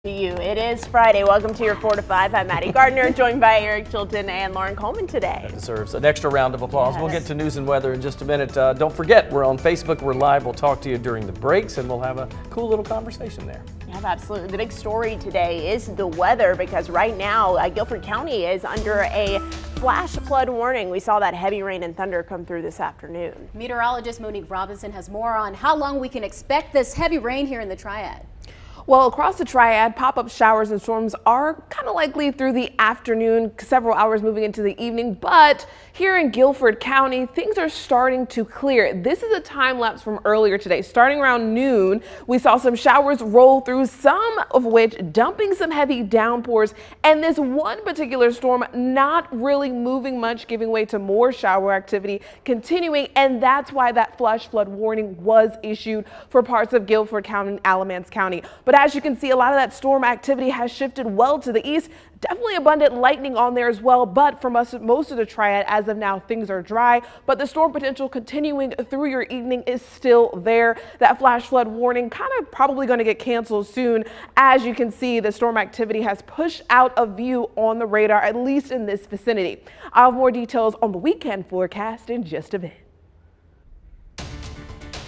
You. It is Friday. Welcome to your 4 to 5. I'm Maddie Gardner, joined by Eric Chilton and Lauren Coleman today. That deserves an extra round of applause. Yes. We'll get to news and weather in just a minute. Don't forget, we're on Facebook. We're live. We'll talk to you during the breaks, and we'll have a cool little conversation there. Yeah, absolutely. The big story today is the weather, because right now Guilford County is under a flash flood warning. We saw that heavy rain and thunder come through this afternoon. Meteorologist Monique Robinson has more on how long we can expect this heavy rain here in the Triad. Well, across the Triad, pop-up showers and storms are kind of likely through the afternoon, several hours moving into the evening. But here in Guilford County, things are starting to clear. This is a time lapse from earlier today. Starting around noon, we saw some showers roll through, some of which dumping some heavy downpours. And this one particular storm not really moving much, giving way to more shower activity continuing. And that's why that flash flood warning was issued for parts of Guilford County and Alamance County. But as you can see, a lot of that storm activity has shifted well to the east. Definitely abundant lightning on there as well. But for most of the Triad, as of now, things are dry. But the storm potential continuing through your evening is still there. That flash flood warning kind of probably going to get canceled soon. As you can see, the storm activity has pushed out of view on the radar, at least in this vicinity. I'll have more details on the weekend forecast in just a bit.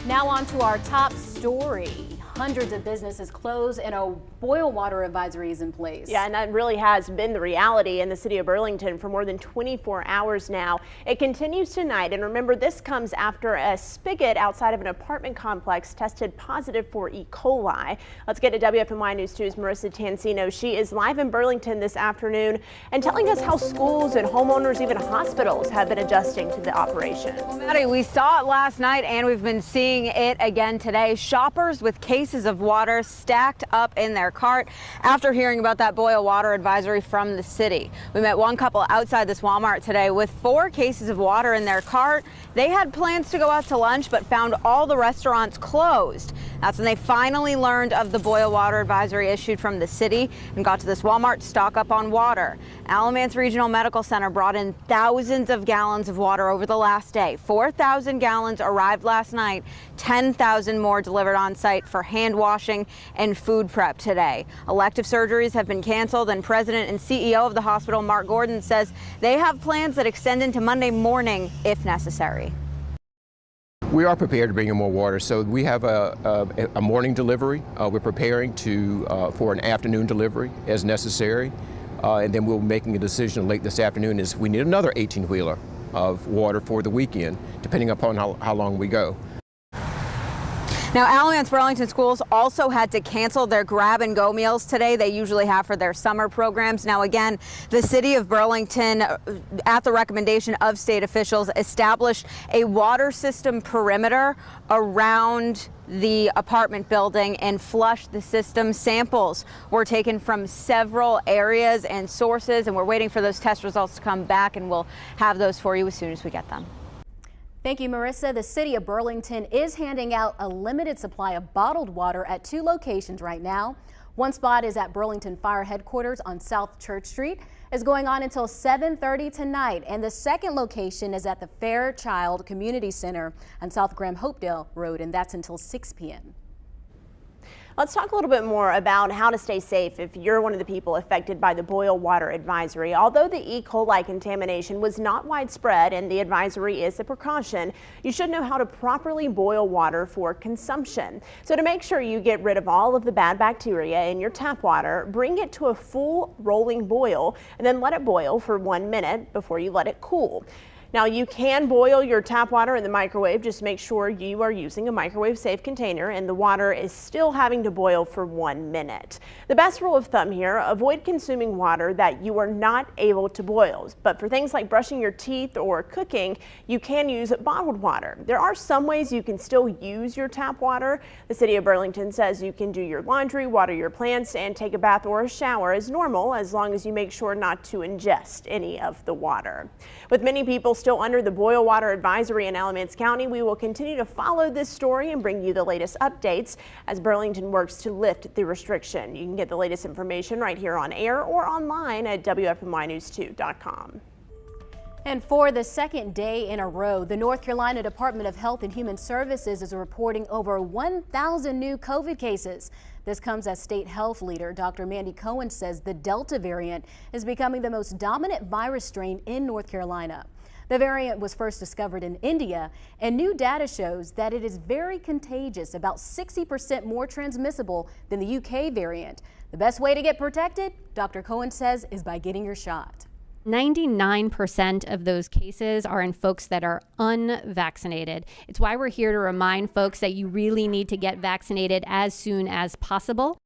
Now on to our top story. Hundreds of businesses close and a boil water advisory is in place. Yeah, and that really has been the reality in the city of Burlington for more than 24 hours now. It continues tonight, and remember, this comes after a spigot outside of an apartment complex tested positive for E. coli. Let's get to WFMY News 2's Marissa Tansino. She is live in Burlington this afternoon and telling us how schools and homeowners, even hospitals, have been adjusting to the operation. Well, Maddie, we saw it last night and we've been seeing it again today. Shoppers with cases of water stacked up in their cart after hearing about that boil water advisory from the city. We met one couple outside this Walmart today with 4 cases of water in their cart. They had plans to go out to lunch but found all the restaurants closed. That's when they finally learned of the boil water advisory issued from the city and got to this Walmart to stock up on water. Alamance Regional Medical Center brought in thousands of gallons of water over the last day. 4,000 gallons arrived last night, 10,000 more delivered on site for hand washing and food prep today. Elective surgeries have been canceled, and President and CEO of the hospital, Mark Gordon, says they have plans that extend into Monday morning if necessary. We are prepared to bring in more water, so we have a morning delivery. We're preparing for an afternoon delivery as necessary, and then we'll be making a decision late this afternoon as we need another 18-wheeler of water for the weekend, depending upon how long we go. Now, Alamance Burlington schools also had to cancel their grab-and-go meals today they usually have for their summer programs. Now, again, the city of Burlington, at the recommendation of state officials, established a water system perimeter around the apartment building and flushed the system. Samples were taken from several areas and sources, and we're waiting for those test results to come back, and we'll have those for you as soon as we get them. Thank you, Marissa. The city of Burlington is handing out a limited supply of bottled water at 2 locations right now. One spot is at Burlington Fire Headquarters on South Church Street. It's going on until 7:30 tonight. And the second location is at the Fairchild Community Center on South Graham Hopedale Road, and that's until 6 p.m. Let's talk a little bit more about how to stay safe if you're one of the people affected by the boil water advisory. Although the E. coli contamination was not widespread and the advisory is a precaution, you should know how to properly boil water for consumption. So to make sure you get rid of all of the bad bacteria in your tap water, bring it to a full rolling boil and then let it boil for 1 minute before you let it cool. Now, you can boil your tap water in the microwave. Just make sure you are using a microwave safe container and the water is still having to boil for 1 minute. The best rule of thumb here, avoid consuming water that you are not able to boil. But for things like brushing your teeth or cooking, you can use bottled water. There are some ways you can still use your tap water. The city of Burlington says you can do your laundry, water your plants, and take a bath or a shower as normal, as long as you make sure not to ingest any of the water. With many people still under the boil water advisory in Alamance County, we will continue to follow this story and bring you the latest updates as Burlington works to lift the restriction. You can get the latest information right here on air or online at WFMYnews2.com. And for the second day in a row, the North Carolina Department of Health and Human Services is reporting over 1,000 new COVID cases. This comes as state health leader Dr. Mandy Cohen says the Delta variant is becoming the most dominant virus strain in North Carolina. The variant was first discovered in India, and new data shows that it is very contagious, about 60% more transmissible than the UK variant. The best way to get protected, Dr. Cohen says, is by getting your shot. 99% of those cases are in folks that are unvaccinated. It's why we're here to remind folks that you really need to get vaccinated as soon as possible.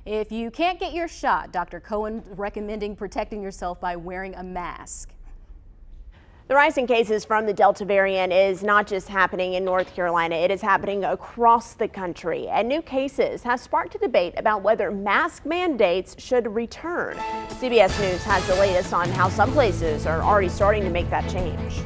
If you can't get your shot, Dr. Cohen recommending protecting yourself by wearing a mask. The rise in cases from the Delta variant is not just happening in North Carolina, it is happening across the country. And new cases have sparked a debate about whether mask mandates should return. CBS News has the latest on how some places are already starting to make that change.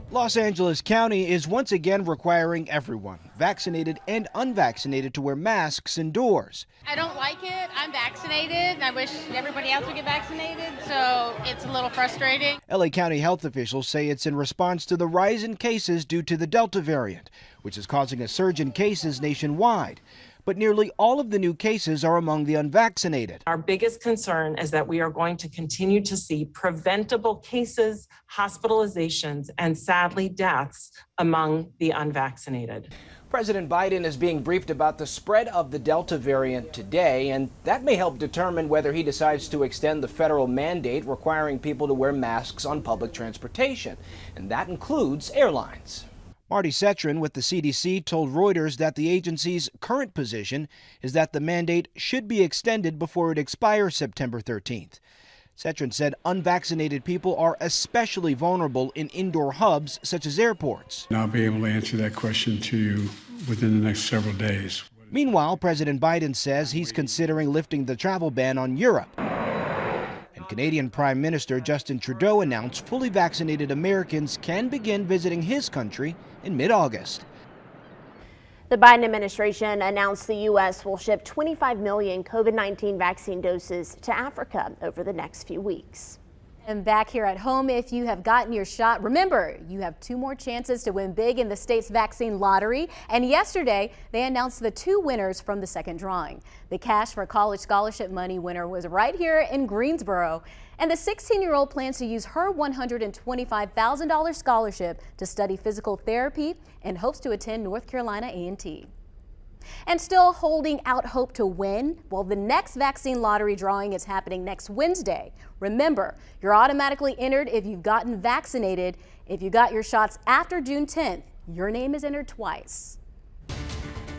Los Angeles County is once again requiring everyone, vaccinated and unvaccinated, to wear masks indoors. I don't like it. I'm vaccinated. I wish everybody else would get vaccinated, so it's a little frustrating. LA County health officials say it's in response to the rise in cases due to the Delta variant, which is causing a surge in cases nationwide. But nearly all of the new cases are among the unvaccinated. Our biggest concern is that we are going to continue to see preventable cases, hospitalizations, and sadly deaths among the unvaccinated. President Biden is being briefed about the spread of the Delta variant today, and that may help determine whether he decides to extend the federal mandate requiring people to wear masks on public transportation, and that includes airlines. Marty Cetron with the CDC told Reuters that the agency's current position is that the mandate should be extended before it expires September 13th. Cetron said unvaccinated people are especially vulnerable in indoor hubs such as airports. I'll be able to answer that question to you within the next several days. Meanwhile, President Biden says he's considering lifting the travel ban on Europe. And Canadian Prime Minister Justin Trudeau announced fully vaccinated Americans can begin visiting his country in mid-August. The Biden administration announced the U.S. will ship 25 million COVID-19 vaccine doses to Africa over the next few weeks. And back here at home, if you have gotten your shot, remember, you have 2 more chances to win big in the state's vaccine lottery. And yesterday, they announced the 2 winners from the second drawing. The Cash for College Scholarship money winner was right here in Greensboro. And the 16-year-old plans to use her $125,000 scholarship to study physical therapy and hopes to attend North Carolina A&T. And still holding out hope to win? Well, the next vaccine lottery drawing is happening next Wednesday. Remember, you're automatically entered if you've gotten vaccinated. If you got your shots after June 10th, your name is entered twice.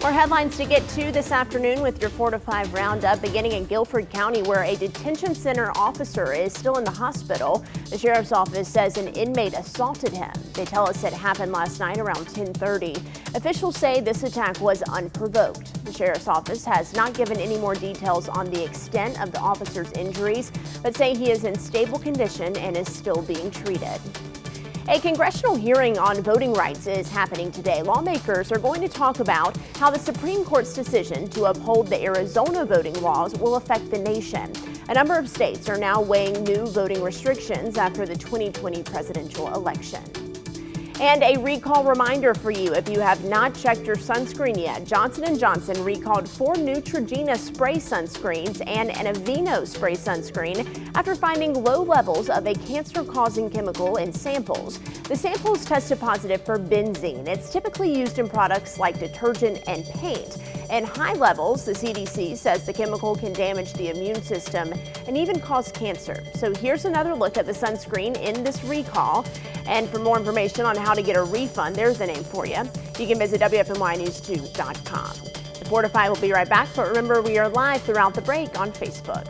More headlines to get to this afternoon with your 4 to 5 roundup, beginning in Guilford County, where a detention center officer is still in the hospital. The sheriff's office says an inmate assaulted him. They tell us it happened last night around 10:30. Officials say this attack was unprovoked. The sheriff's office has not given any more details on the extent of the officer's injuries, but say he is in stable condition and is still being treated. A congressional hearing on voting rights is happening today. Lawmakers are going to talk about how the Supreme Court's decision to uphold the Arizona voting laws will affect the nation. A number of states are now weighing new voting restrictions after the 2020 presidential election. And a recall reminder for you, if you have not checked your sunscreen yet, Johnson & Johnson recalled 4 Neutrogena spray sunscreens and an Aveeno spray sunscreen after finding low levels of a cancer-causing chemical in samples. The samples tested positive for benzene. It's typically used in products like detergent and paint. In high levels, the CDC says the chemical can damage the immune system and even cause cancer. So here's another look at the sunscreen in this recall. And for more information on how to get a refund, there's the name for you. You can visit WFNYnews2.com. The 4 to 5 will be right back, but remember, we are live throughout the break on Facebook.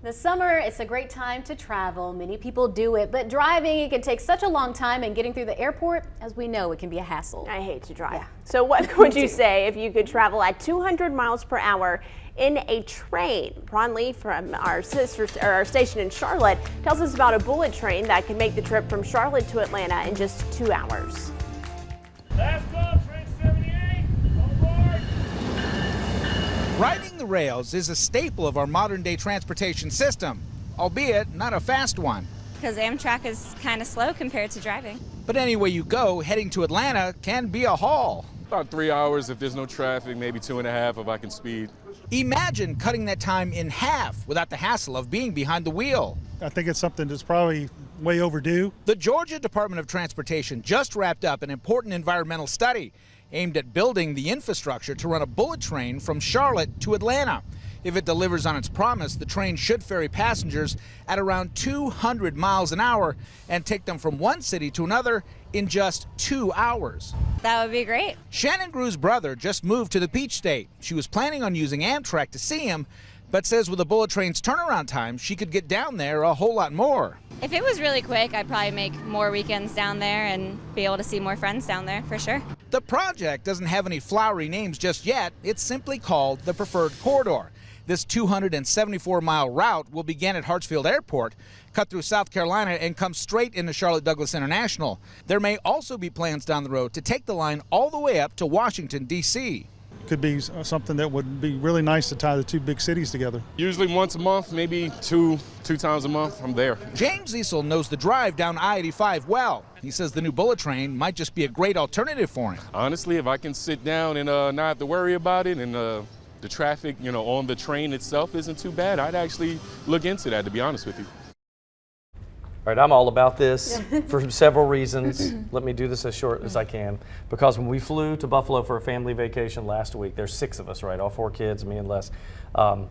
The summer, it's a great time to travel. Many people do it, but driving, it can take such a long time, and getting through the airport, as we know, it can be a hassle. I hate to drive. Yeah. So what would you say if you could travel at 200 miles per hour in a train? Ron Lee from our station in Charlotte tells us about a bullet train that can make the trip from Charlotte to Atlanta in just 2 hours. Last call, train 78, on board. Riding the rails is a staple of our modern-day transportation system, albeit not a fast one. Because Amtrak is kind of slow compared to driving. But anyway you go, heading to Atlanta can be a haul. About 3 hours if there's no traffic, maybe 2.5 if I can speed. Imagine cutting that time in half without the hassle of being behind the wheel. I think it's something that's probably way overdue. The Georgia Department of Transportation just wrapped up an important environmental study aimed at building the infrastructure to run a bullet train from Charlotte to Atlanta. If it delivers on its promise, the train should ferry passengers at around 200 miles an hour and take them from one city to another in just 2 hours. That would be great. Shannon Gru's brother just moved to the Peach State. She was planning on using Amtrak to see him, but says with the bullet train's turnaround time, she could get down there a whole lot more. If it was really quick, I'd probably make more weekends down there and be able to see more friends down there, for sure. The project doesn't have any flowery names just yet. It's simply called the Preferred Corridor. This 274-mile route will begin at Hartsfield Airport, cut through South Carolina, and come straight into Charlotte Douglas International. There may also be plans down the road to take the line all the way up to Washington, D.C. Could be something that would be really nice to tie the two big cities together. Usually once a month, maybe two times a month, I'm there. James Cecil knows the drive down I-85 well. He says the new bullet train might just be a great alternative for him. Honestly, if I can sit down and not have to worry about it, and the traffic, on the train itself isn't too bad, I'd actually look into that, to be honest with you. All right, I'm all about this for several reasons. Let me do this as short as I can. Because when we flew to Buffalo for a family vacation last week, there's 6 of us, right? All 4 kids, me and Les.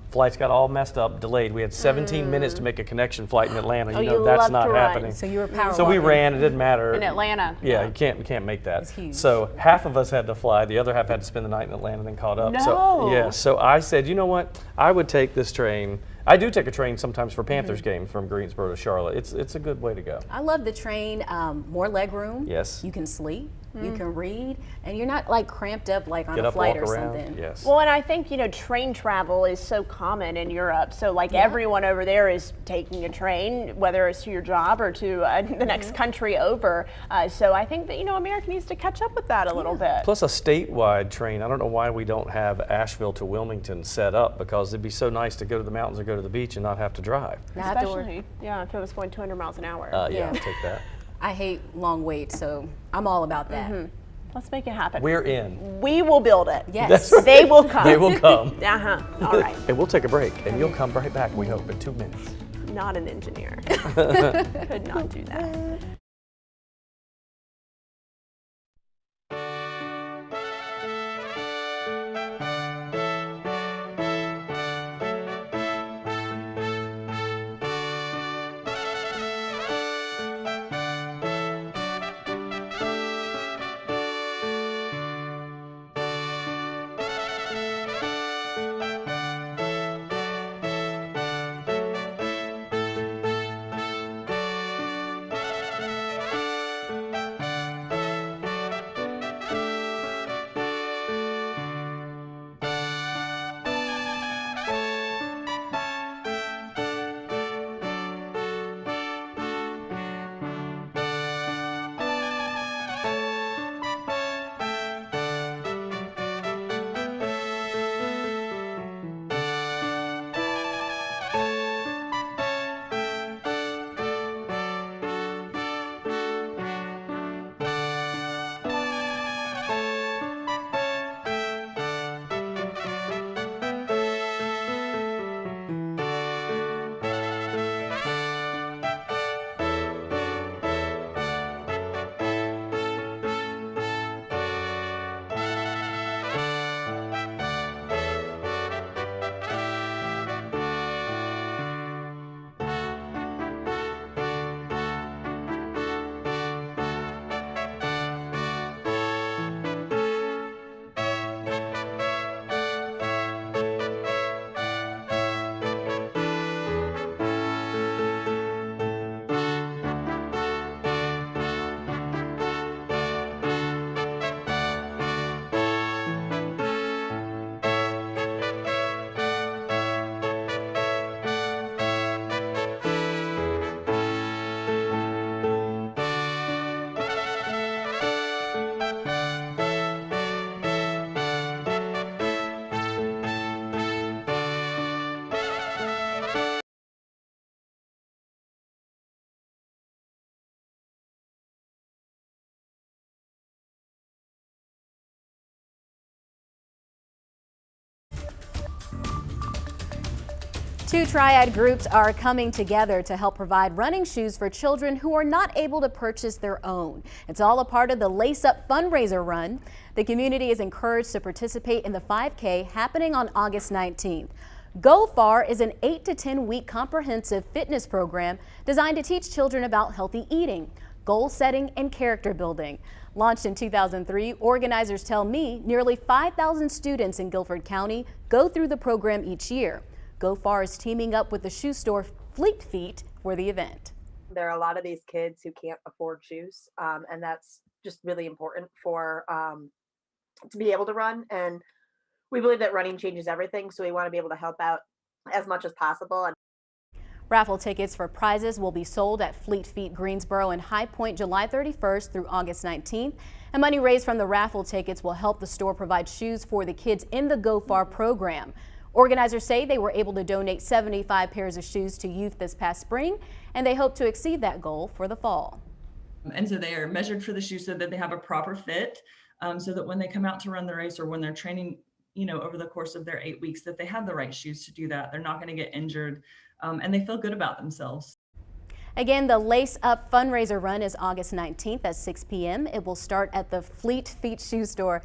Flights got all messed up, delayed. We had 17 minutes to make a connection flight in Atlanta. Oh, you know that's not run. happening. So you were power So we walking. ran. It didn't matter. In Atlanta. Yeah, you can't make that. It's huge. So half of us had to fly. The other half had to spend the night in Atlanta, then caught up. No. So yeah. So I said, you know what? I would take this train. I do take a train sometimes for Panthers games from Greensboro to Charlotte. It's a good way to go. I love the train, more leg room. Yes. You can sleep, you can read, and you're not like cramped up like on Get a up, flight walk or around. something. Yes. Well, and I think, train travel is so common in Europe. So like everyone over there is taking a train, whether it's to your job or to the next country over. So I think that, America needs to catch up with that a little bit. Plus a statewide train. I don't know why we don't have Asheville to Wilmington set up, because it'd be so nice to go to the mountains or go to the beach and not have to drive. Especially, if it was going 200 miles an hour. Yeah, I'll take that. I hate long waits, so I'm all about that. Let's make it happen. We're in. We will build it. Yes. They will come. They will come. All right. And we'll take a break, and you'll come right back, we hope, in 2 minutes. Not an engineer. Could not do that. Two triad groups are coming together to help provide running shoes for children who are not able to purchase their own. It's all a part of the Lace Up fundraiser run. The community is encouraged to participate in the 5K happening on August 19th. Go Far is an 8 to 10 week comprehensive fitness program designed to teach children about healthy eating, goal setting, and character building. Launched in 2003, organizers tell me nearly 5,000 students in Guilford County go through the program each year. Go Far is teaming up with the shoe store Fleet Feet for the event. There are a lot of these kids who can't afford shoes, and that's just really important for to be able to run. And we believe that running changes everything, so we want to be able to help out as much as possible. Raffle tickets for prizes will be sold at Fleet Feet Greensboro and High Point July 31st through August 19th. And money raised from the raffle tickets will help the store provide shoes for the kids in the Go Far program. Organizers say they were able to donate 75 pairs of shoes to youth this past spring, and they hope to exceed that goal for the fall. And so they are measured for the shoes so that they have a proper fit, so that when they come out to run the race or when they're training, over the course of their 8 weeks, that they have the right shoes to do that. They're not going to get injured, and they feel good about themselves. Again, the Lace Up fundraiser run is August 19th at 6 p.m. It will start at the Fleet Feet shoe store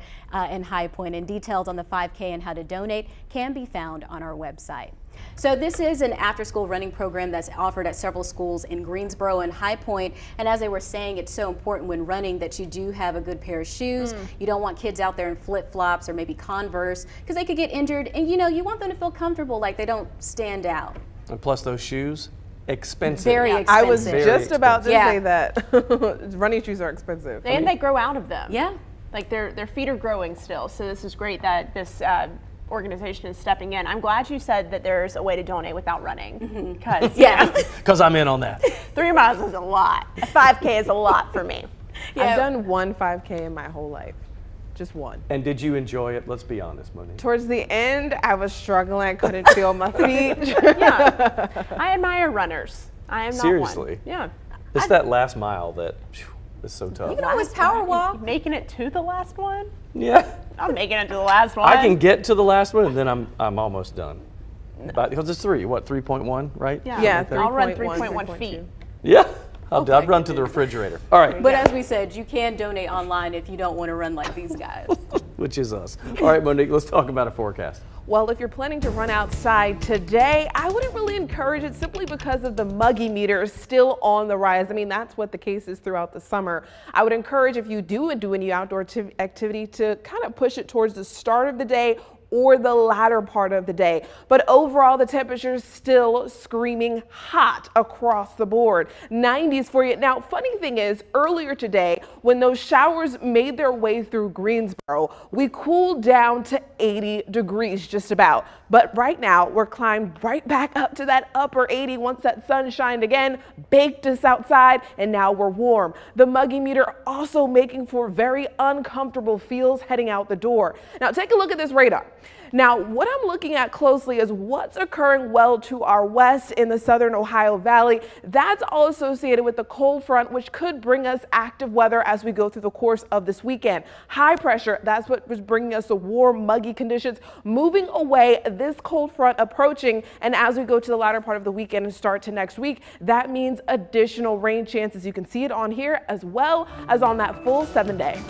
in High Point, and details on the 5K and how to donate can be found on our website. So this is an after-school running program that's offered at several schools in Greensboro and High Point. And as they were saying, it's so important when running that you do have a good pair of shoes. You don't want kids out there in flip-flops or maybe Converse because they could get injured. And you want them to feel comfortable, like they don't stand out. And plus those shoes, expensive. Very expensive. I was just about to say that. Running shoes are expensive. And they grow out of them. Yeah. Like their feet are growing still. So this is great that this organization is stepping in. I'm glad you said that there's a way to donate without running. Because Because I'm in on that. 3 miles is a lot. A 5K is a lot for me. I've done one 5K in my whole life. Just one. And did you enjoy it? Let's be honest, Monique. Towards the end, I was struggling. I couldn't feel my feet. Yeah. I admire runners. I am Seriously. not one. Yeah. It's that last mile that is so tough. You can always power walk. Making it to the last one? Yeah. I'm making it to the last one. I can get to the last one and then I'm almost done. Because it's 3.1, right? Yeah. I'll run 3.1 feet. Yeah. I'll run to the refrigerator. All right. But as we said, you can donate online if you don't want to run like these guys. Which is us. All right, Monique, let's talk about a forecast. Well, if you're planning to run outside today, I wouldn't really encourage it simply because of the muggy meter is still on the rise. I mean, that's what the case is throughout the summer. I would encourage, if you do any outdoor activity, to kind of push it towards the start of the day or the latter part of the day. But overall, the temperature is still screaming hot across the board. 90s for you. Now, funny thing is, earlier today, when those showers made their way through Greensboro, we cooled down to 80 degrees just about. But right now, we're climbed right back up to that upper 80 once that sun shined again, baked us outside, and now we're warm. The muggy meter also making for very uncomfortable feels heading out the door. Now, take a look at this radar. Now, what I'm looking at closely is what's occurring well to our west in the southern Ohio Valley. That's all associated with the cold front, which could bring us active weather as we go through the course of this weekend. High pressure, that's what was bringing us the warm, muggy conditions, moving away, this cold front approaching. And as we go to the latter part of the weekend and start to next week, that means additional rain chances. You can see it on here as well as on that full 7-day.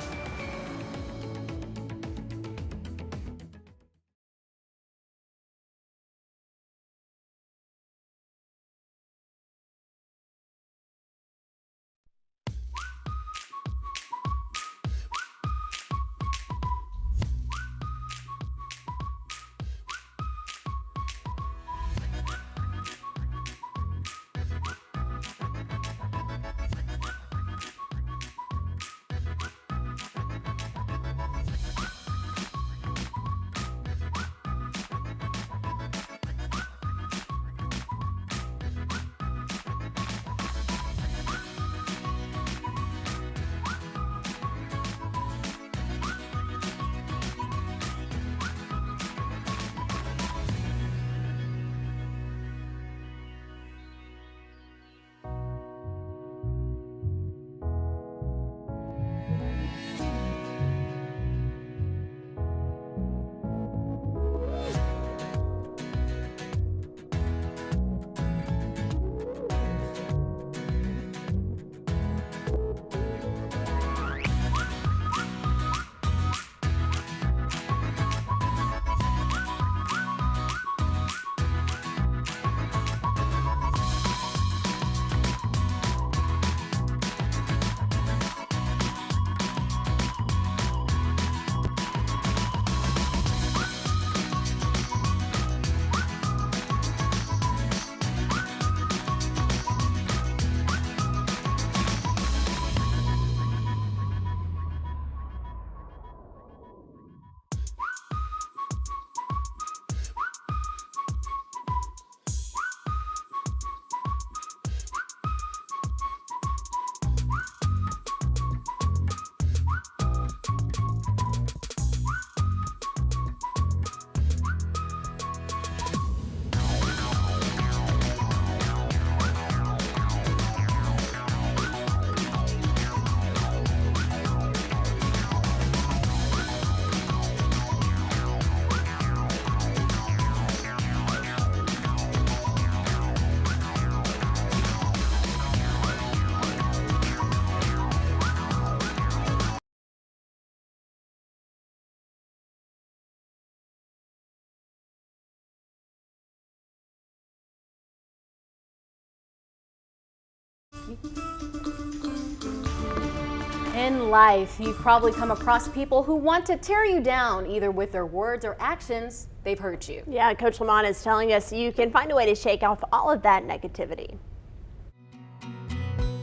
In life, you've probably come across people who want to tear you down, either with their words or actions. They've hurt you. Yeah, Coach Lamont is telling us you can find a way to shake off all of that negativity.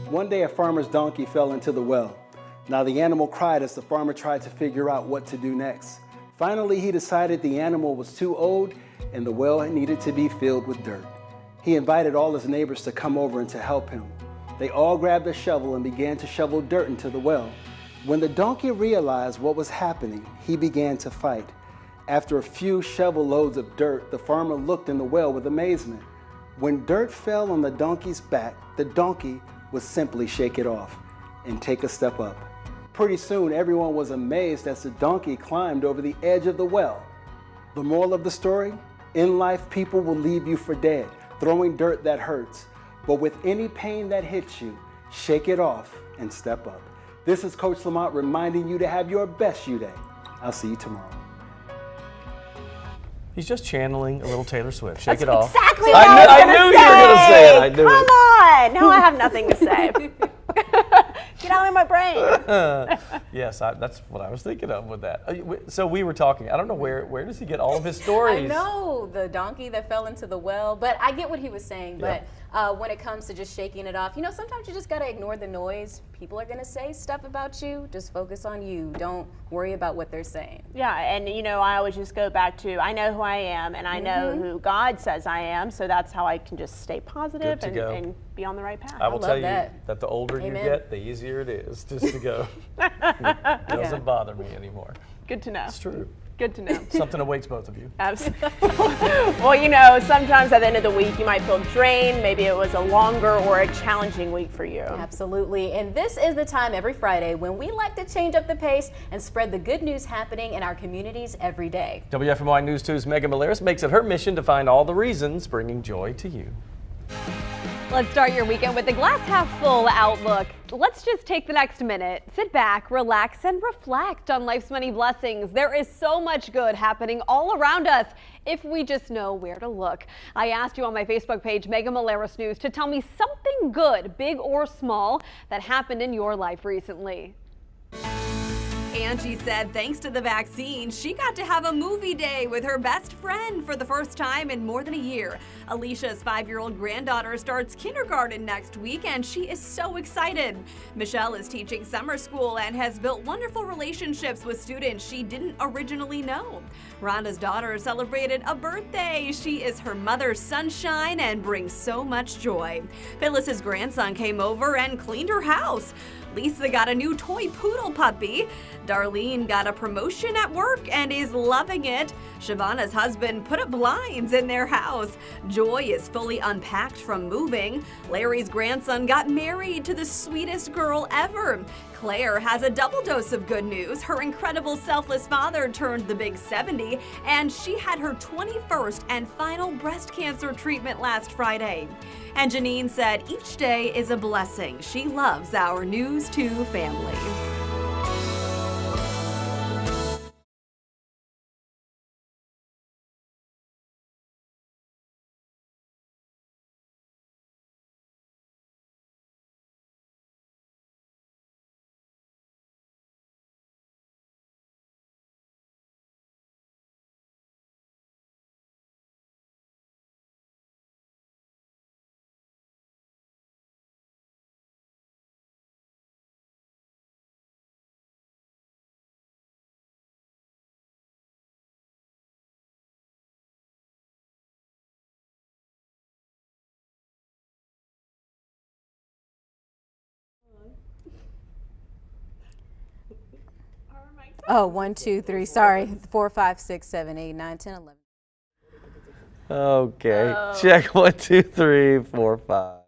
One day a farmer's donkey fell into the well. Now the animal cried as the farmer tried to figure out what to do next. Finally, he decided the animal was too old and the well needed to be filled with dirt. He invited all his neighbors to come over and to help him. They all grabbed a shovel and began to shovel dirt into the well. When the donkey realized what was happening, he began to fight. After a few shovel loads of dirt, the farmer looked in the well with amazement. When dirt fell on the donkey's back, the donkey would simply shake it off and take a step up. Pretty soon, everyone was amazed as the donkey climbed over the edge of the well. The moral of the story? In life, people will leave you for dead, throwing dirt that hurts. But with any pain that hits you, shake it off and step up. This is Coach Lamont reminding you to have your best you day. I'll see you tomorrow. He's just channeling a little Taylor Swift. Shake That's it off. Exactly what I knew you were going to say it. I knew Come it. on. Now I have nothing to say. Get out of my brain. Yes, that's what I was thinking of with that. So we were talking. I don't know where does he get all of his stories? I know, the donkey that fell into the well, but I get what he was saying. But when it comes to just shaking it off, sometimes you just got to ignore the noise. People are going to say stuff about you. Just focus on you. Don't worry about what they're saying. Yeah, and I always just go back to I know who I am and I know who God says I am, so that's how I can just stay positive and be on the right path. I will tell you that the older you get, the easier it is just to go. It doesn't bother me anymore. Good to know. It's true. Good to know. Something awaits both of you. Absolutely. Well, sometimes at the end of the week you might feel drained. Maybe it was a longer or a challenging week for you. Absolutely. And this is the time every Friday when we like to change up the pace and spread the good news happening in our communities every day. WFMY News 2's Megan Maleris makes it her mission to find all the reasons bringing joy to you. Let's start your weekend with a glass half full outlook. Let's just take the next minute, sit back, relax, and reflect on life's many blessings. There is so much good happening all around us if we just know where to look. I asked you on my Facebook page, Megan Maleris News, to tell me something good, big or small, that happened in your life recently. Angie said thanks to the vaccine, she got to have a movie day with her best friend for the first time in more than a year. Alicia's 5-year-old granddaughter starts kindergarten next week and she is so excited. Michelle is teaching summer school and has built wonderful relationships with students she didn't originally know. Rhonda's daughter celebrated a birthday. She is her mother's sunshine and brings so much joy. Phyllis's grandson came over and cleaned her house. Lisa got a new toy poodle puppy. Darlene got a promotion at work and is loving it. Shavana's husband put up blinds in their house. Joy is fully unpacked from moving. Larry's grandson got married to the sweetest girl ever. Claire has a double dose of good news. Her incredible selfless father turned the big 70, and she had her 21st and final breast cancer treatment last Friday. And Janine said each day is a blessing. She loves our News 2 family. Oh, 1, 2, 3, sorry. 4, 5, 6, 7, 8, 9, 10, 11. Okay, check 1, 2, 3, 4, 5.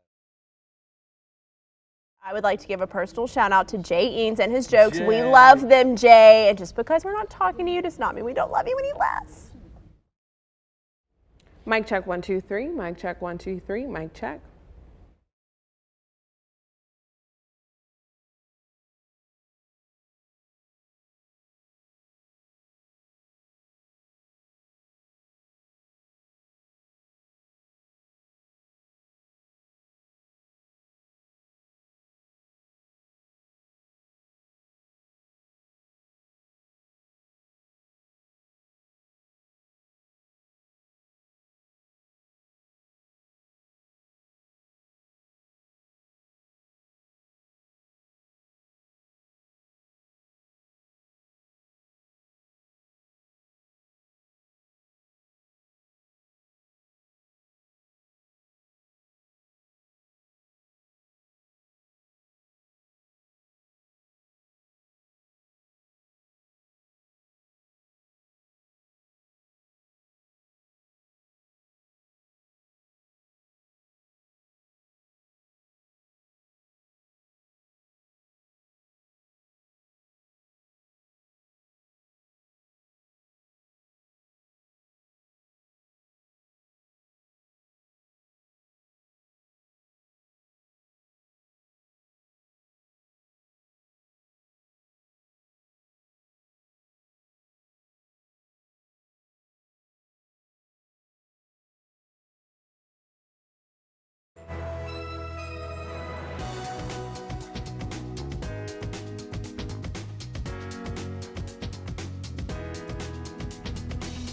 I would like to give a personal shout out to Jay Eanes and his jokes. Jay. We love them, Jay. And just because we're not talking to you does not mean we don't love you any less. Mic check 1, 2, 3. Mic check 1, 2, 3. Mic check.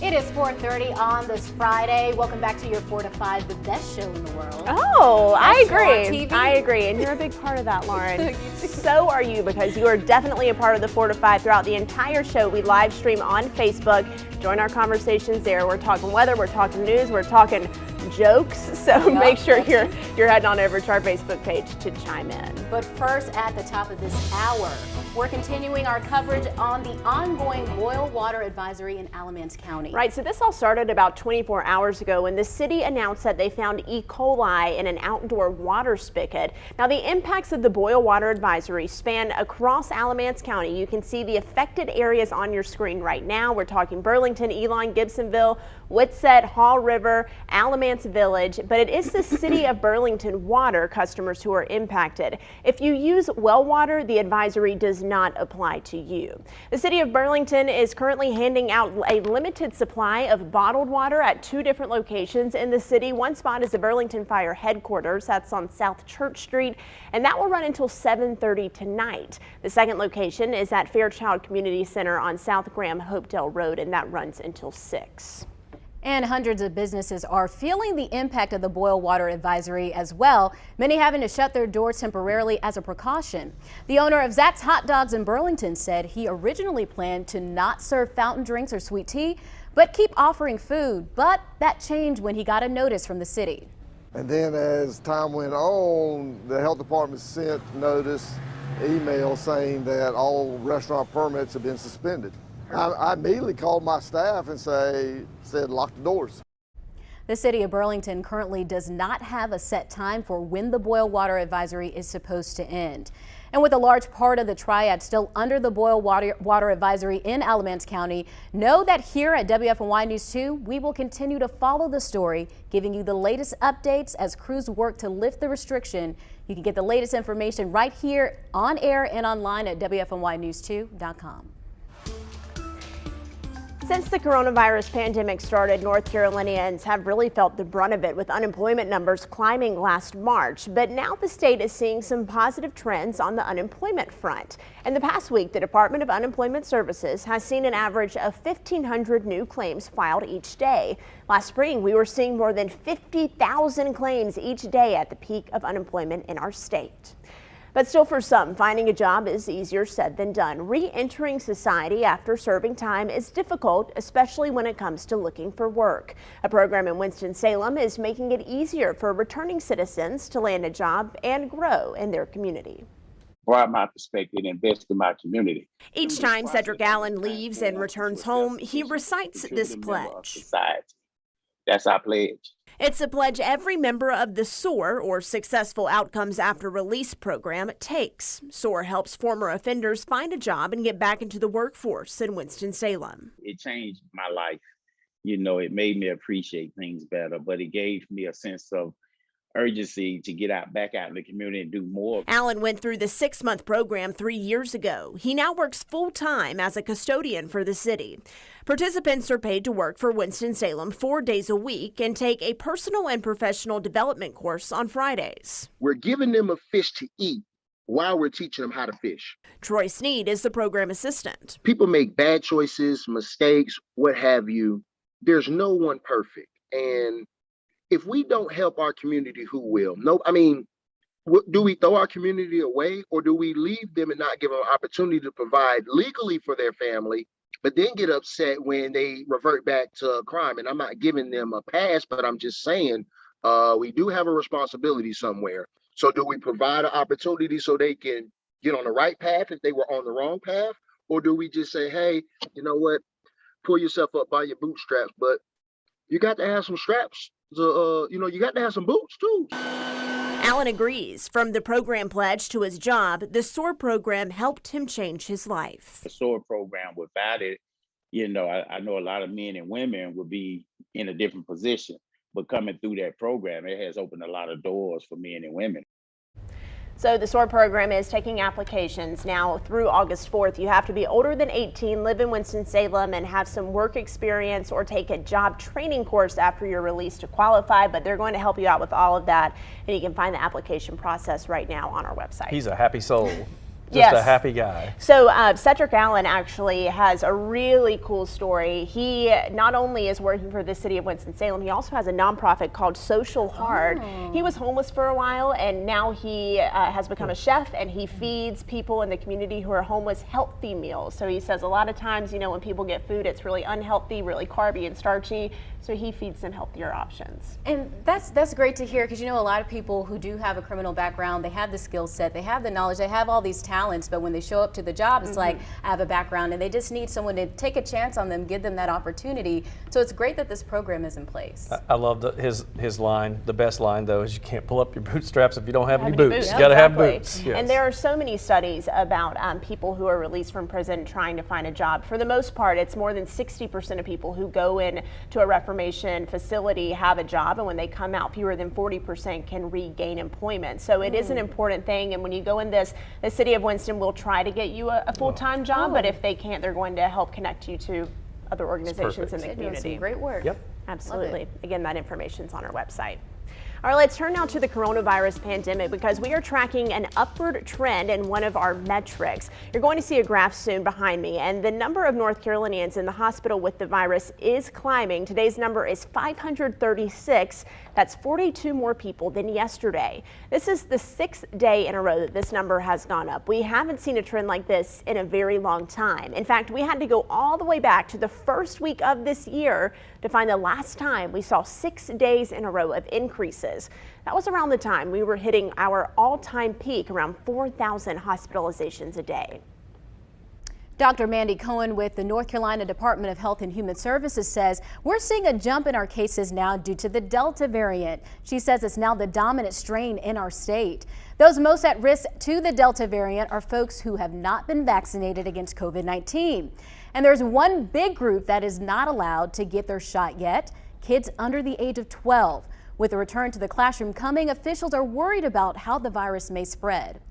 It is 4:30 on this Friday. Welcome back to your 4 to 5, the best show in the world. Oh, I Best show on agree. TV. I agree. And you're a big part of that, Lauren. So are you, because you are definitely a part of the 4 to 5 throughout the entire show. We live stream on Facebook. Join our conversations there. We're talking weather, we're talking news, we're talking jokes. So make sure you're heading on over to our Facebook page to chime in. But first, at the top of this hour, we're continuing our coverage on the ongoing boil water advisory in Alamance County. Right, so this all started about 24 hours ago when the city announced that they found E. coli in an outdoor water spigot. Now, the impacts of the boil water advisory span across Alamance County. You can see the affected areas on your screen right now. We're talking Burlington, Elon, Gibsonville, Whitsett, Hall River, Alamance Village, but it is the city of Burlington water customers who are impacted. If you use well water, the advisory does not apply to you. The city of Burlington is currently handing out a limited supply of bottled water at 2 different locations in the city. One spot is the Burlington Fire Headquarters. That's on South Church Street, and that will run until 7:30 tonight. The second location is at Fairchild Community Center on South Graham Hopedale Road, and that runs until 6. And hundreds of businesses are feeling the impact of the boil water advisory as well, many having to shut their doors temporarily as a precaution. The owner of Zach's Hot Dogs in Burlington said he originally planned to not serve fountain drinks or sweet tea, but keep offering food. But that changed when he got a notice from the city. And then as time went on, the health department sent notice, email saying that all restaurant permits have been suspended. I immediately called my staff and said lock the doors. The city of Burlington currently does not have a set time for when the boil water advisory is supposed to end. And with a large part of the triad still under the boil water advisory in Alamance County, know that here at WFNY News 2, we will continue to follow the story, giving you the latest updates as crews work to lift the restriction. You can get the latest information right here on air and online at WFNYnews2.com. Since the coronavirus pandemic started, North Carolinians have really felt the brunt of it, with unemployment numbers climbing last March. But now the state is seeing some positive trends on the unemployment front. In the past week, the Department of Unemployment Services has seen an average of 1,500 new claims filed each day. Last spring, we were seeing more than 50,000 claims each day at the peak of unemployment in our state. But still, for some, finding a job is easier said than done. Re-entering society after serving time is difficult, especially when it comes to looking for work. A program in Winston-Salem is making it easier for returning citizens to land a job and grow in their community. From my perspective, invest in my community. Each time Cedric Allen leaves and returns home, he recites this pledge. That's our pledge. It's a pledge every member of the SOAR, or Successful Outcomes After Release program, takes. SOAR helps former offenders find a job and get back into the workforce in Winston-Salem. It changed my life. You know, it made me appreciate things better, but it gave me a sense of urgency to get back out in the community and do more. Allen went through the 6-month program 3 years ago. He now works full-time as a custodian for the city. Participants are paid to work for Winston-Salem 4 days a week and take a personal and professional development course on Fridays. We're giving them a fish to eat while we're teaching them how to fish. Troy Sneed is the program assistant. People make bad choices, mistakes, what have you. There's no one perfect. And if we don't help our community, who will? No, I mean, do we throw our community away, or do we leave them and not give them an opportunity to provide legally for their family, but then get upset when they revert back to crime? And I'm not giving them a pass, but I'm just saying we do have a responsibility somewhere. So do we provide an opportunity so they can get on the right path if they were on the wrong path? Or do we just say, hey, you know what, pull yourself up by your bootstraps, but you got to have some straps. You got to have some boots too. Allen agrees. From the program pledge to his job, the SOAR program helped him change his life. The SOAR program, without it, I know a lot of men and women would be in a different position. But coming through that program, it has opened a lot of doors for men and women. So the SOAR program is taking applications now through August 4th. You have to be older than 18, live in Winston-Salem, and have some work experience or take a job training course after you're released to qualify. But they're going to help you out with all of that. And you can find the application process right now on our website. He's a happy soul. Just a happy guy. So Cedric Allen actually has a really cool story. He not only is working for the city of Winston-Salem, he also has a nonprofit called Social Hard. He was homeless for a while, and now he has become a chef, and he feeds people in the community who are homeless healthy meals. So he says a lot of times, you know, when people get food, it's really unhealthy, really carby and starchy. So he feeds them healthier options. And that's great to hear, because you know, a lot of people who do have a criminal background, they have the skill set, they have the knowledge, they have all these talents, but when they show up to the job, it's like, I have a background, and they just need someone to take a chance on them, give them that opportunity. So it's great that this program is in place. I love his line. The best line, though, is you can't pull up your bootstraps if you don't have any boots. Yep. You got to have boots. Yes. And there are so many studies about people who are released from prison trying to find a job. For the most part, it's more than 60% of people who go in to a reformation facility have a job, and when they come out, fewer than 40% can regain employment. So it is an important thing, and when you go in this, the city of Winston will try to get you a full-time job, but if they can't, they're going to help connect you to other organizations in the community. Great work. Yep. Absolutely. Again, that information's on our website. All right, let's turn now to the coronavirus pandemic, because we are tracking an upward trend in one of our metrics. You're going to see a graph soon behind me, and the number of North Carolinians in the hospital with the virus is climbing. Today's number is 536. That's 42 more people than yesterday. This is the 6th day in a row that this number has gone up. We haven't seen a trend like this in a very long time. In fact, we had to go all the way back to the first week of this year to find the last time we saw 6 days in a row of increases. That was around the time we were hitting our all-time peak, around 4,000 hospitalizations a day. Dr. Mandy Cohen with the North Carolina Department of Health and Human Services says we're seeing a jump in our cases now due to the Delta variant. She says it's now the dominant strain in our state. Those most at risk to the Delta variant are folks who have not been vaccinated against COVID-19. And there's one big group that is not allowed to get their shot yet: kids under the age of 12. With a return to the classroom coming, officials are worried about how the virus may spread.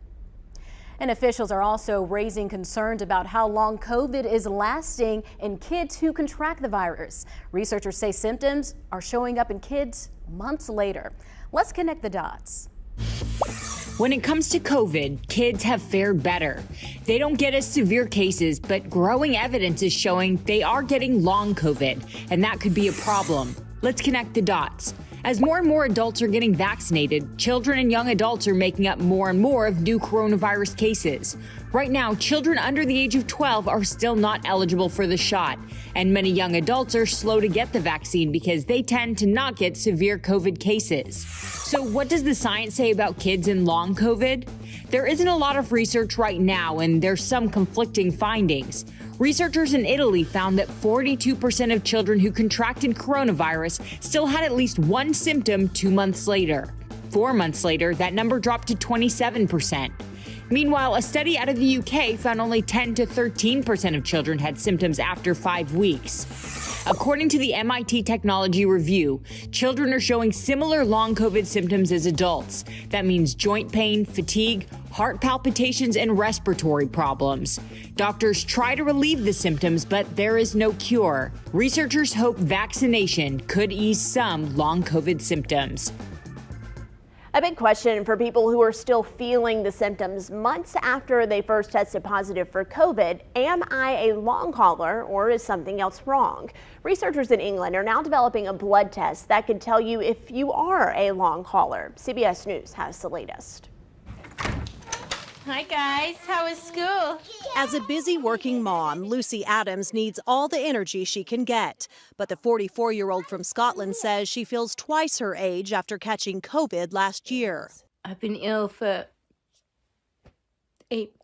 And officials are also raising concerns about how long COVID is lasting in kids who contract the virus. Researchers say symptoms are showing up in kids months later. Let's connect the dots. When it comes to COVID, kids have fared better. They don't get as severe cases, but growing evidence is showing they are getting long COVID, and that could be a problem. Let's connect the dots. As more and more adults are getting vaccinated, children and young adults are making up more and more of new coronavirus cases. Right now, children under the age of 12 are still not eligible for the shot, and many young adults are slow to get the vaccine because they tend to not get severe COVID cases. So what does the science say about kids in long COVID? There isn't a lot of research right now, and there's some conflicting findings. Researchers in Italy found that 42% of children who contracted coronavirus still had at least one symptom 2 months later. 4 months later, that number dropped to 27%. Meanwhile, a study out of the UK found only 10 to 13% of children had symptoms after 5 weeks. According to the MIT Technology Review, children are showing similar long COVID symptoms as adults. That means joint pain, fatigue, heart palpitations, and respiratory problems. Doctors try to relieve the symptoms, but there is no cure. Researchers hope vaccination could ease some long COVID symptoms. A big question for people who are still feeling the symptoms months after they first tested positive for COVID: am I a long hauler, or is something else wrong? Researchers in England are now developing a blood test that could tell you if you are a long hauler. CBS News has the latest. Hi guys, how was school? As a busy working mom, Lucy Adams needs all the energy she can get. But the 44-year-old from Scotland says she feels twice her age after catching COVID last year. I've been ill for 8.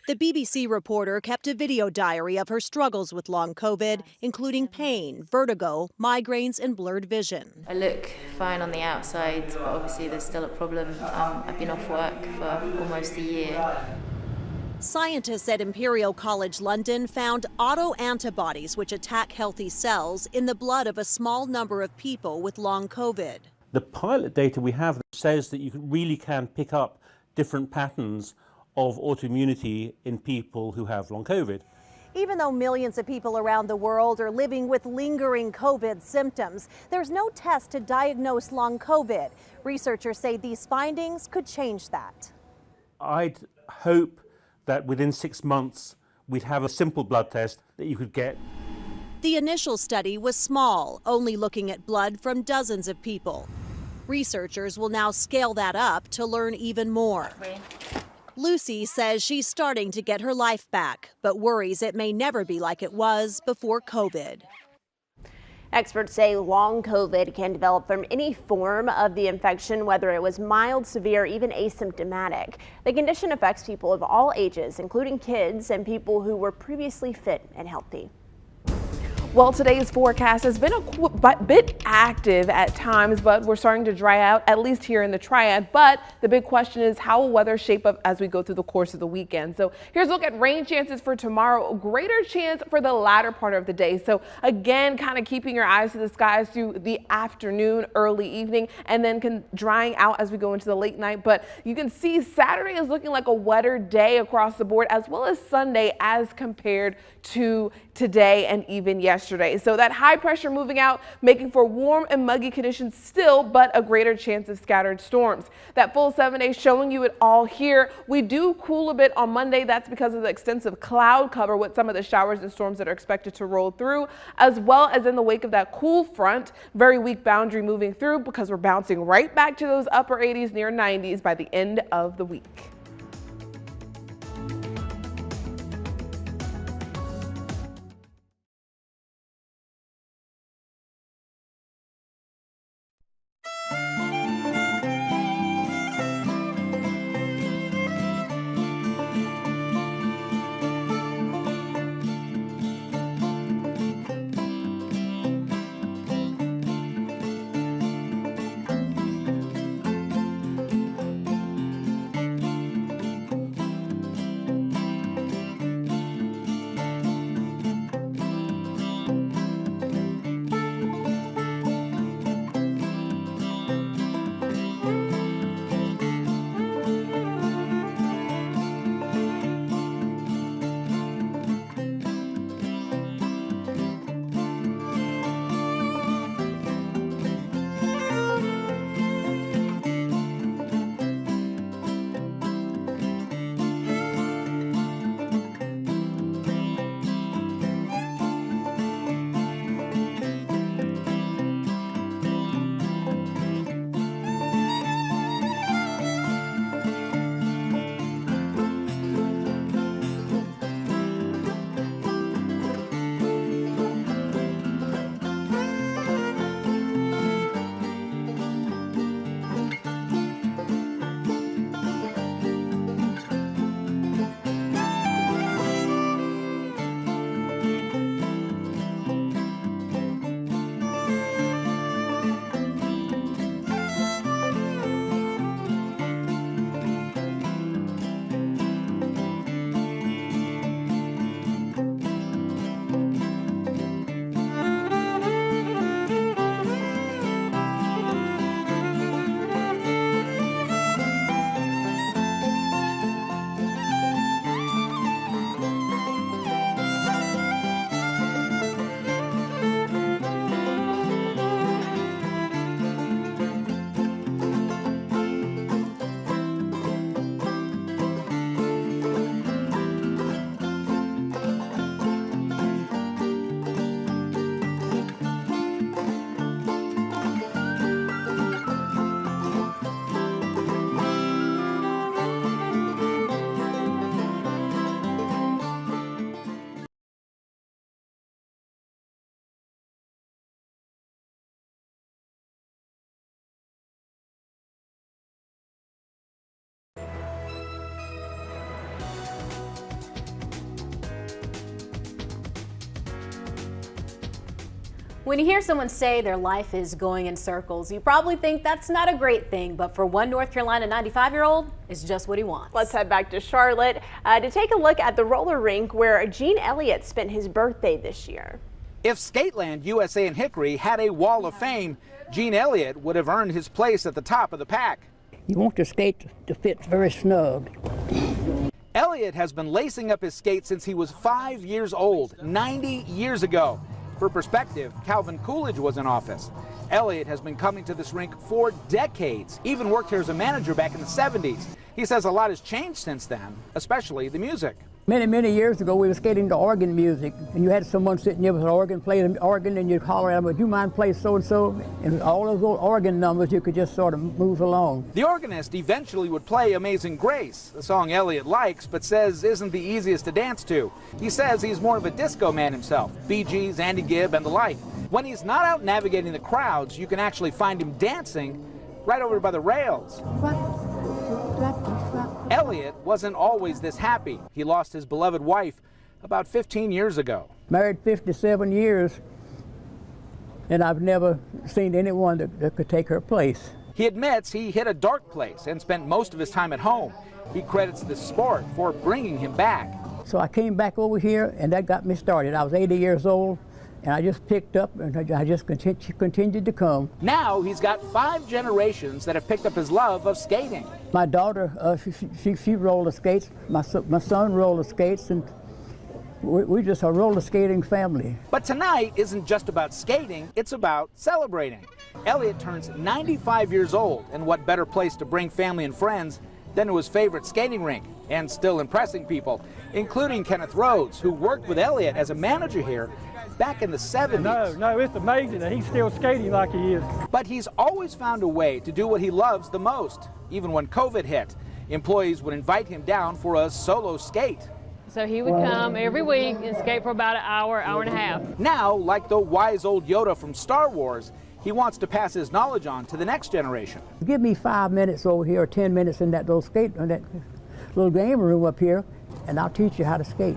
The BBC reporter kept a video diary of her struggles with long COVID, including pain, vertigo, migraines, and blurred vision. I look fine on the outside, but obviously there's still a problem. I've been off work for almost a year. Scientists at Imperial College London found autoantibodies which attack healthy cells in the blood of a small number of people with long COVID. The pilot data we have says that you really can pick up different patterns of autoimmunity in people who have long COVID. Even though millions of people around the world are living with lingering COVID symptoms, there's no test to diagnose long COVID. Researchers say these findings could change that. I'd hope that within 6 months we'd have a simple blood test that you could get. The initial study was small, only looking at blood from dozens of people. Researchers will now scale that up to learn even more. Lucy says she's starting to get her life back, but worries it may never be like it was before COVID. Experts say long COVID can develop from any form of the infection, whether it was mild, severe, even asymptomatic. The condition affects people of all ages, including kids and people who were previously fit and healthy. Well, today's forecast has been a bit active at times, but we're starting to dry out, at least here in the Triad. But the big question is, how will weather shape up as we go through the course of the weekend? So here's a look at rain chances for tomorrow. Greater chance for the latter part of the day. So again, kind of keeping your eyes to the skies through the afternoon, early evening, and then drying out as we go into the late night. But you can see Saturday is looking like a wetter day across the board, as well as Sunday as compared to today and even yesterday. So that high pressure moving out, making for warm and muggy conditions still, but a greater chance of scattered storms. That full 7 days showing you it all here. We do cool a bit on Monday. That's because of the extensive cloud cover with some of the showers and storms that are expected to roll through, as well as in the wake of that cool front, very weak boundary moving through, because we're bouncing right back to those upper 80s, near 90s by the end of the week. When you hear someone say their life is going in circles, you probably think that's not a great thing, but for one North Carolina 95-year-old, it's just what he wants. Let's head back to Charlotte to take a look at the roller rink where Gene Elliott spent his birthday this year. If Skateland USA in Hickory had a wall of fame, Gene Elliott would have earned his place at the top of the pack. You want the skate to fit very snug. Elliott has been lacing up his skates since he was 5 years old, 90 years ago. For perspective, Calvin Coolidge was in office. Elliot has been coming to this rink for decades, even worked here as a manager back in the 70s. He says a lot has changed since then, especially the music. Many, many years ago, we were skating to organ music, and you had someone sitting there with an organ, playing the organ, and you'd holler at them, would you mind playing so-and-so? And all those little organ numbers, you could just sort of move along. The organist eventually would play Amazing Grace, a song Elliot likes, but says isn't the easiest to dance to. He says he's more of a disco man himself, Bee Gees, Andy Gibb, and the like. When he's not out navigating the crowds, you can actually find him dancing right over by the rails. Elliot wasn't always this happy. He lost his beloved wife about 15 years ago. Married 57 years, and I've never seen anyone that could take her place. He admits he hit a dark place and spent most of his time at home. He credits the sport for bringing him back. So I came back over here, and that got me started. I was 80 years old, and I just picked up, and I just continued to come. Now he's got 5 generations that have picked up his love of skating. My daughter, she roller skates. My son roller skates, and we're just a roller skating family. But tonight isn't just about skating, it's about celebrating. Elliot turns 95 years old, and what better place to bring family and friends than to his favorite skating rink, and still impressing people, including Kenneth Rhodes, who worked with Elliot as a manager here back in the 70s. No, it's amazing that he's still skating like he is. But he's always found a way to do what he loves the most. Even when COVID hit, employees would invite him down for a solo skate. So he would come every week and skate for about an hour, hour and a half. Now, like the wise old Yoda from Star Wars, he wants to pass his knowledge on to the next generation. Give me 5 minutes over here, or 10 minutes in that little game room up here, and I'll teach you how to skate.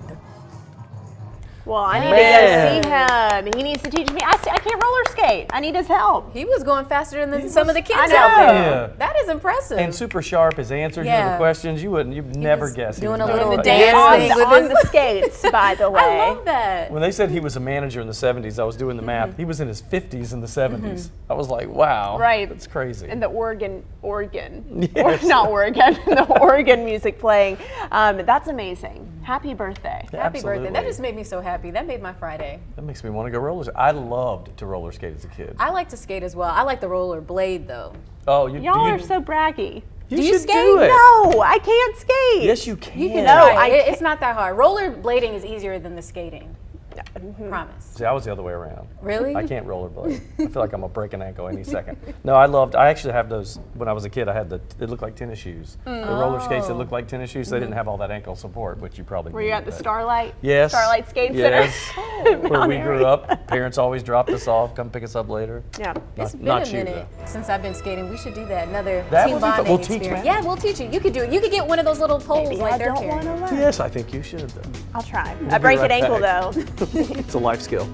Well, I need to go see him. He needs to teach me. I can't roller skate. I need his help. He was going faster than some of the kids out there. Yeah. That is impressive. And super sharp. His answers to the questions, you'd never guess. Doing a little dance on the skates, by the way. I love that. When they said he was a manager in the 70s, I was doing the math. He was in his 50s in the 70s. I was like, wow. Right. That's crazy. And the organ, Yes. not Oregon, the organ music playing. That's amazing. Happy birthday. Happy birthday. That just made me so happy. That made my Friday. That makes me want to go roller skate. I loved to roller skate as a kid. I like to skate as well. I like the roller blade though. Oh, Y'all are so braggy. You do you should skate? do it. No, I can't skate. Yes, you can. You can No, it's not that hard. Roller blading is easier than the skating. Promise. See, I was the other way around. Really? I can't rollerblade. I feel like I'm gonna break an ankle any second. No, I actually have those. When I was a kid, I had they looked like tennis shoes. The roller skates that looked like tennis shoes. They didn't have all that ankle support, which you probably. Were you at the Starlight? Yes. Starlight Skate Yes. Center. Where we grew up. Parents always dropped us off, come pick us up later. Yeah. It's been not a you, minute since I've been skating. We should do that. Another That team would be fun. bonding We'll teach experience. Matt. Yeah, we'll teach you. You could do it. You could get one of those little poles Maybe like I they're don't carrying. want to learn. Yes, I think you should. I'll try. We'll A be break right ankle back. though. It's a life skill.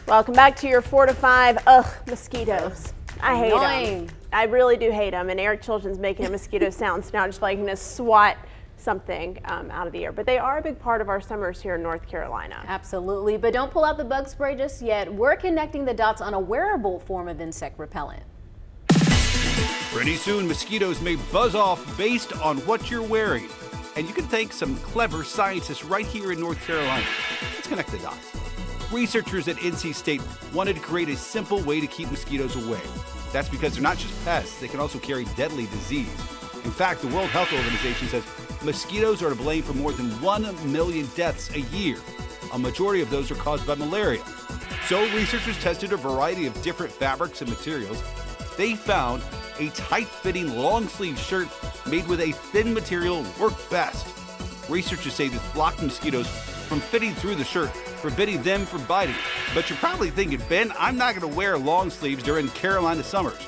Welcome back to your 4 to 5. Ugh, mosquitoes. I hate Annoying. them. I really do hate them. And Eric Chilton's making a mosquito sound now, just like to swat something out of the air. But they are a big part of our summers here in North Carolina. Absolutely, but don't pull out the bug spray just yet. We're connecting the dots on a wearable form of insect repellent. Pretty soon, mosquitoes may buzz off based on what you're wearing. And you can thank some clever scientists right here in North Carolina. Let's connect the dots. Researchers at NC State wanted to create a simple way to keep mosquitoes away. That's because they're not just pests, they can also carry deadly disease. In fact, the World Health Organization says mosquitoes are to blame for more than 1 million deaths a year. A majority of those are caused by malaria. So researchers tested a variety of different fabrics and materials. They found a tight-fitting long-sleeve shirt made with a thin material worked best. Researchers say this blocked mosquitoes from fitting through the shirt, preventing them from biting. But you're probably thinking, Ben, I'm not going to wear long sleeves during Carolina summers.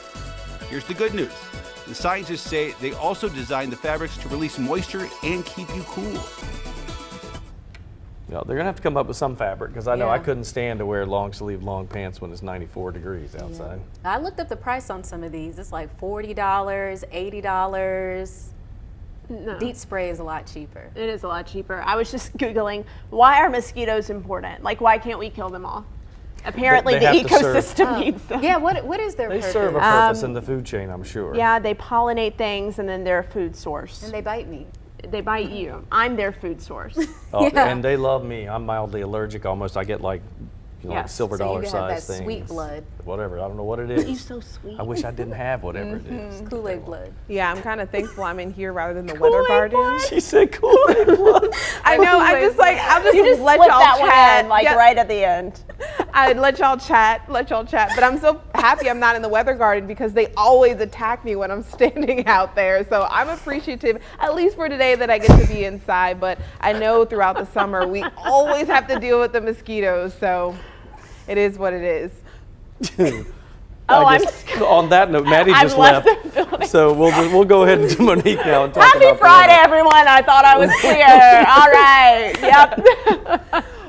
Here's the good news. The scientists say they also designed the fabrics to release moisture and keep you cool. You know, they're going to have to come up with some fabric, because I know I couldn't stand to wear long sleeve, long pants when it's 94 degrees outside. I looked up the price on some of these. It's like $40, $80. No. DEET spray is a lot cheaper. It is a lot cheaper. I was just Googling, why are mosquitoes important? Like, why can't we kill them all? Apparently They the have to ecosystem needs them. Yeah, what is their They purpose? serve a purpose in the food chain, I'm sure. Yeah, they pollinate things, and then they're a food source. And they bite me. They bite you. I'm their food source. Oh, and they love me. I'm mildly allergic almost. I get like, you know, like silver so dollar you size have that things. sweet blood. Whatever. I don't know what it is. You're so sweet. I wish I didn't have whatever it is. Kool-Aid blood. Yeah, I'm kind of thankful I'm in here rather than the weather garden. She said Kool-Aid blood. I know. I just like I'll just, You just let slip y'all that one chat. in, like Yeah. right at the end. I'd let y'all chat. But I'm so happy I'm not in the weather garden, because they always attack me when I'm standing out there. So I'm appreciative, at least for today, that I get to be inside. But I know throughout the summer we always have to deal with the mosquitoes. So it is what it is. On that note, Maddie just left. So we'll go ahead to Monique now and talk Happy about Friday, everyone. I thought I was clear. All right. Yep.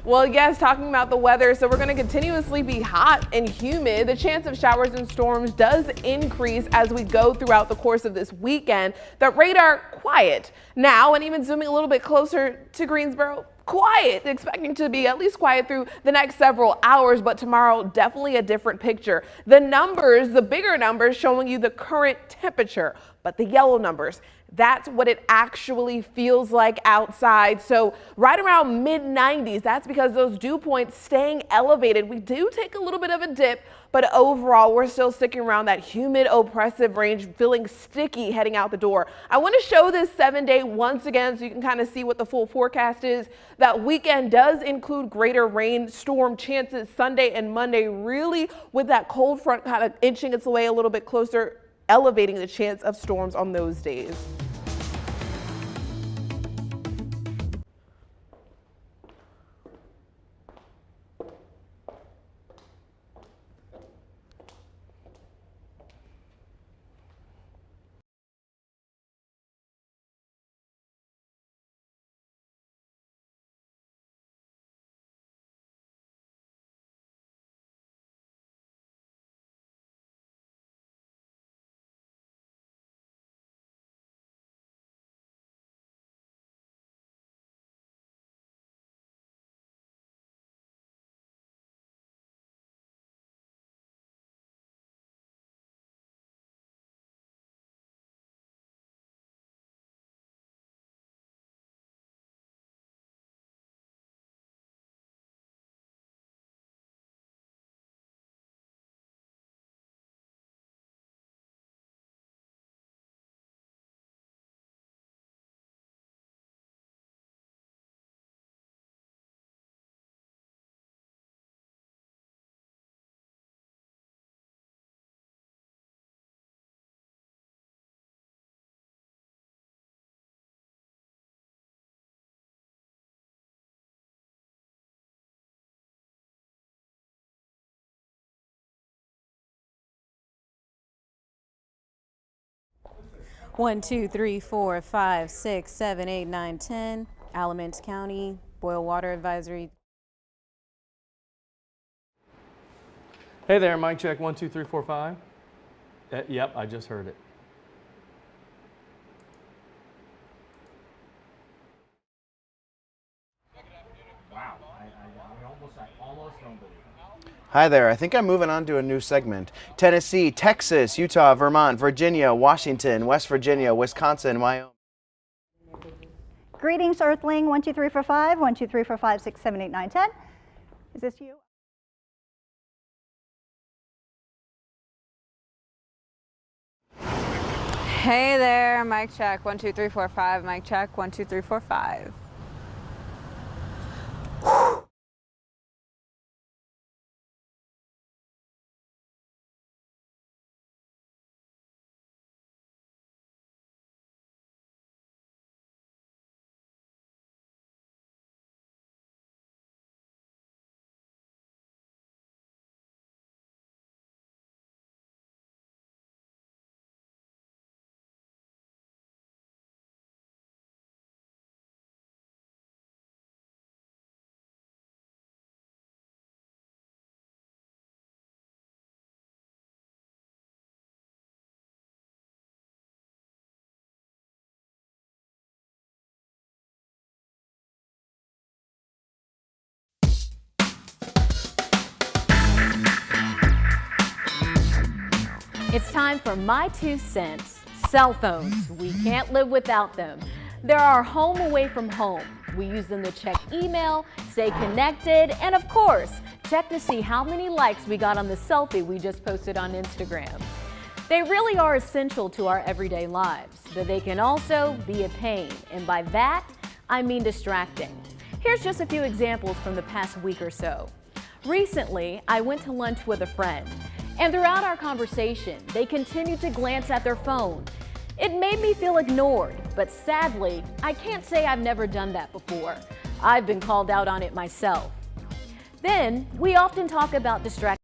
Well, yes, talking about the weather, so we're going to continuously be hot and humid. The chance of showers and storms does increase as we go throughout the course of this weekend. The radar quiet now, and even zooming a little bit closer to Greensboro, quiet, expecting to be at least quiet through the next several hours, but tomorrow definitely a different picture. The numbers, the bigger numbers, showing you the current temperature, but the yellow numbers, that's what it actually feels like outside. So right around mid-90s, that's because those dew points staying elevated. We do take a little bit of a dip, but overall we're still sticking around that humid, oppressive range, feeling sticky heading out the door. I want to show this 7-day once again so you can kind of see what the full forecast is. That weekend does include greater rain storm chances Sunday and Monday, really with that cold front kind of inching its way a little bit closer, elevating the chance of storms on those days. One, 2, 3, 4, 5, 6, 7, 8, 9, 10. Alamance County, boil water advisory. Hey there, mic check, 1, 2, 3, 4, 5. Yep, I just heard it. Wow, I almost don't believe it. Hi there, I think I'm moving on to a new segment. Tennessee, Texas, Utah, Vermont, Virginia, Washington, West Virginia, Wisconsin, Wyoming. Greetings, Earthling. 1, 2, 3, 4, 5. 1, 2, 3, 4, 5, 6, 7, 8, 9, 10. Is this you? Hey there, mic check. 1, 2, 3, 4, 5. Mic check. 1, 2, 3, 4, 5. It's time for my 2 cents. Cell phones. We can't live without them. They're our home away from home. We use them to check email, stay connected, and of course, check to see how many likes we got on the selfie we just posted on Instagram. They really are essential to our everyday lives, but they can also be a pain, and by that, I mean distracting. Here's just a few examples from the past week or so. Recently, I went to lunch with a friend, and throughout our conversation, they continued to glance at their phone. It made me feel ignored, but sadly, I can't say I've never done that before. I've been called out on it myself. Then, we often talk about distracting